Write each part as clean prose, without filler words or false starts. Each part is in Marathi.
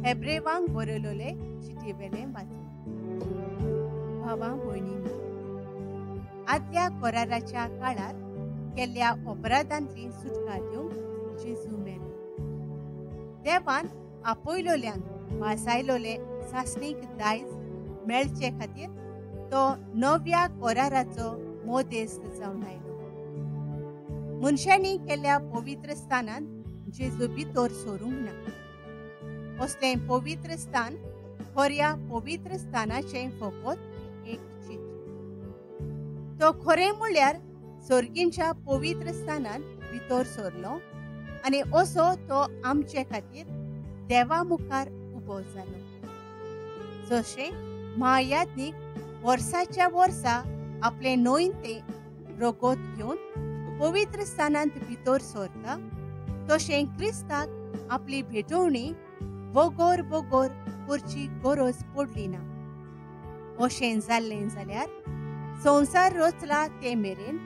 हेब्रेवांक बरयलोले चिठयेवेले वाचन. भावां भयणींनो, आदल्या कराराच्या काळार केल्ल्या अपराधांतली सुटका दिवंक जेजू मेलो. देवान आपयलोल्यांक वासायलोले सासणीक दायज मेळचे खातीर तो नव्या कराराचो मोदेस्त जावन आयलो. मनशांनी केल्ल्या पवित्र स्थानांत जेजू भितर सरूंक ना. असलें पवित्र स्थान खऱ्या पवित्र स्थानाचें फकत एक चित्र. तो खरें म्हणल्यार सर्गींच्या पवित्र स्थानांत भितर सरलो आनी असो तो आमचे खातीर देवा मुखार उबो जालो. जशें महायाज्ञीक वर्साच्या वर्सा आपले नोयते रगत घेवन पवित्र स्थानांत भितर सरता, तशें क्रिस्ताक आपली भेटवणी बोगोर बोगोर करची गरज पडली ना. अशें जाल्लें जाल्यार संवसार रचला ते मेरेन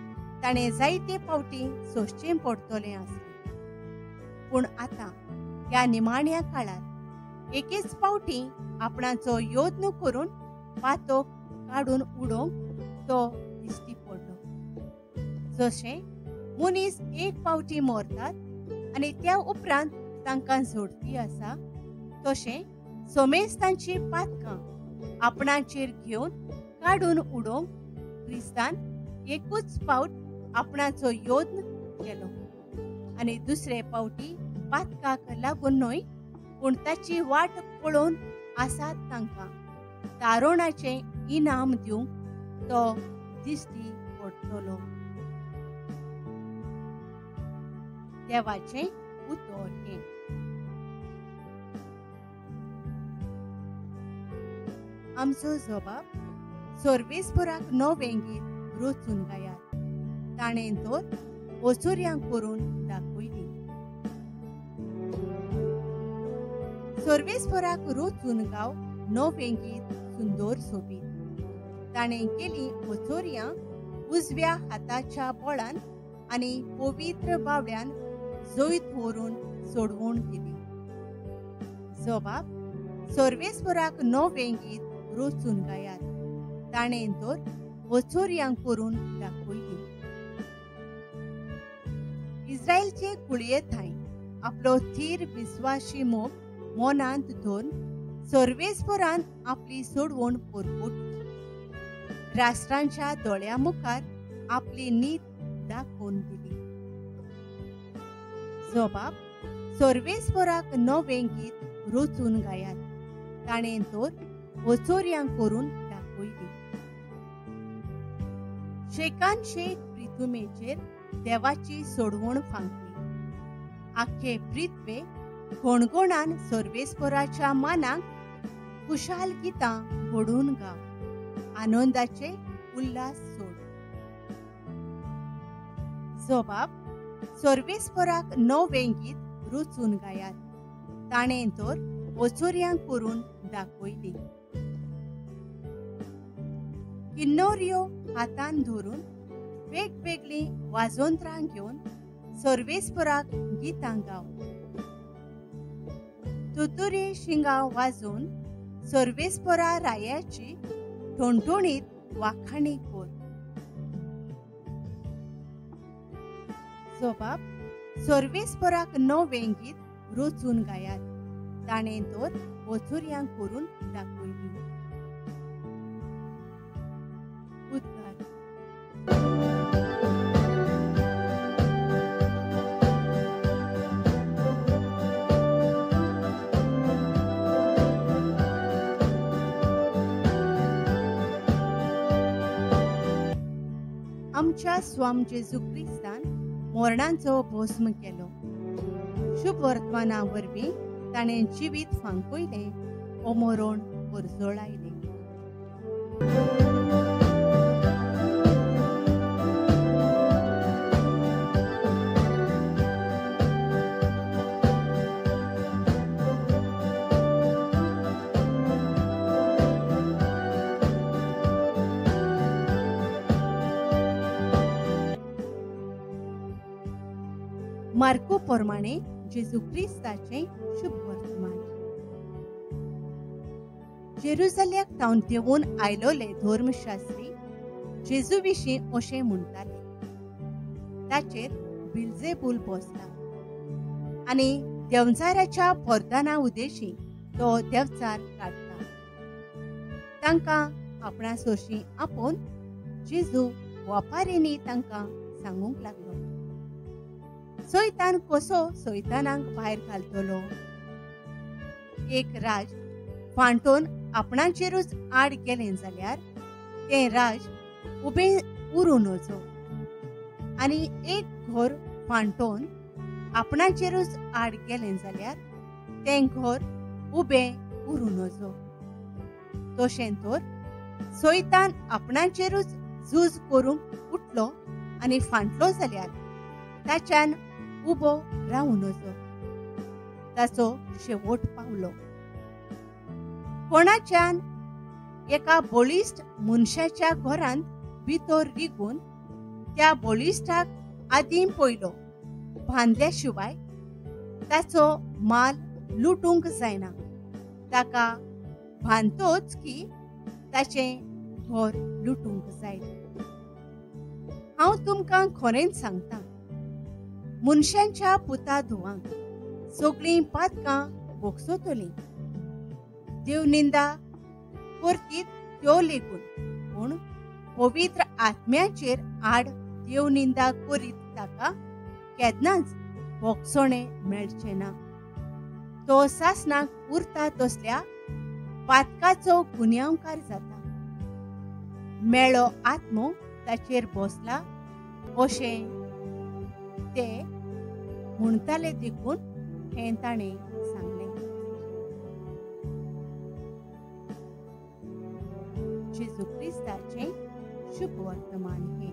ताणें जायते फावटी सोंसचें पडटलें आसलें. पूण आतां ह्या निमाण्या काळार एकेच फावटी आपणाचो यत्न करून पातोक काडून उडोवंक तो दिश्टी पडलो. जशें मनीस एक फावटी मरतात आनी त्या उपरांत तांकां झडटी आसा, तशें सोमेस्तांची पातकां आपणाचेर घेवन काडून उडोवंक क्रिस्तान एकूच फावट आपणाचो यत्न केलो आनी दुसरे फावटी पातकाक लागून न्हय, पूण ताची वाट पळोवन आसात तांकां तारोणाचें इनाम दिवंक तो दिश्टी पडटलो. देवाचें उतर हें. आमचो जबाब सर्वेस्पराक नवें गीत रचून गायात. ताणें तर ओचुऱ्यांक करून दाखयली. सर्वेस्पराक रचून गाव नवें गीत सुंदर सोबीत. ताणें केली ओचोऱ्यां उजव्या हाताच्या बोळान आनी पवित्र बावड्यान जैत व्हरून सोडवून दिली. जबाब सर्वेस्पराक नवें गीत रचून गायात. ताणें तर ओचोऱ्यांक करून दाखयली. इस्रायलचे कुळयेंताय आपलो थीर विस्वासी मोग मनांत धरून सर्वेस्परान आपली सोडवण परपोटली. राष्ट्रांच्या दोळ्या मुखार आपली नीत दाखोवन दिली. जबाब सर्वेस्पराक नवें गीत रचून गायात. ताणें तर ओचोऱ्यांक करून दाखयली. शेकान शेक पृथ्वीचेर देवाची सोडवण फांकली. आख्खे पृथ्वे घोणघोणान सर्वेस्पराच्या मानाक खुशाल गितां घडून गाव. आनंदाचे उल्हास सोड. जबाब सर्वेस्पराक नवें गीत रचून गायात. ताणें तर ओचोऱ्यांक करून दाखयली. किन्नोऱ्यो हातान धरून वेगवेगळी वाजोंत्रां घेवन सर्वेस्पराक गितां गाव. तुतुरे शिंगां वाजोवन सर्वेस्परा रायाची ठणठणीत वाखाणी कर. जबाब सर्वेस्पराक नवें गीत रचून गायात. ताणें तर ओचोऱ्यांक करून दाखयली. उद्गार. आमच्या स्वाम जेजू क्रिस्तान मरणांचो भस्म केलो. शुभ वर्तमाना वरवीं ताणें जिवीत फांकयलें, अमरण परजळायलें. मार्को प्रमाणे जेजू क्रिस्ताचें शुभ वर्तमान. जेरुसल्याक तावन देंवून आयलोले धर्मशास्त्री जेजू विशीं अशें म्हणटाले, ताचेर बिल्जेबूल बसला आनी देंवचाराच्या पोरदाना उदेशी तो देंवचार काडटा. तांकां आपणा सोशी आपोवन जेजू वापारींनी तांकां सांगूंक लागलो, सैतान कसो सैतानांक भायर घालतलो. एक राज फांटोन आपणाचेरूच आड गेलें जाल्यार तें राज उबें उरून वचो, आनी एक घर फांटोन आपणाचेरूच आड गेलें जाल्यार तें घर उबें उरून वचो. तशें तर सैतान आपणाचेरूच झूज करूंक उठलो आनी फांटलो जाल्यार ताच्यान उबो रावून वचो. ताचो शेवट पावलो. कोणाच्यान एका बळिश्ट मनशाच्या घरांत भितर रिगून त्या बळिश्टाक आदीं पयलो बांदल्या शिवाय ताचो माल लुटूंक जायना. ताका बांदतोच की ताचें घर लुटूंक जाय. हांव तुमकां खरेंच सांगतां, मनशांच्या पुता धुवांक सगळीं पातकां भोगसोतलीं. देव निंदा करतीत त्यो लेगून, पूण पवित्र आत्म्याचेर आड देव निंदा करीत ताका केन्नाच भोगसोणें मेळचें ना. तो सासणाक उरता तसल्या पातकाचो गुन्यांवकार जाता. मेळो आत्मो ताचेर बसला अशें ते म्हणटाले देखून हें ताणें सांगलें. जेजू क्रिस्ताचें शुभ वर्तमान हे.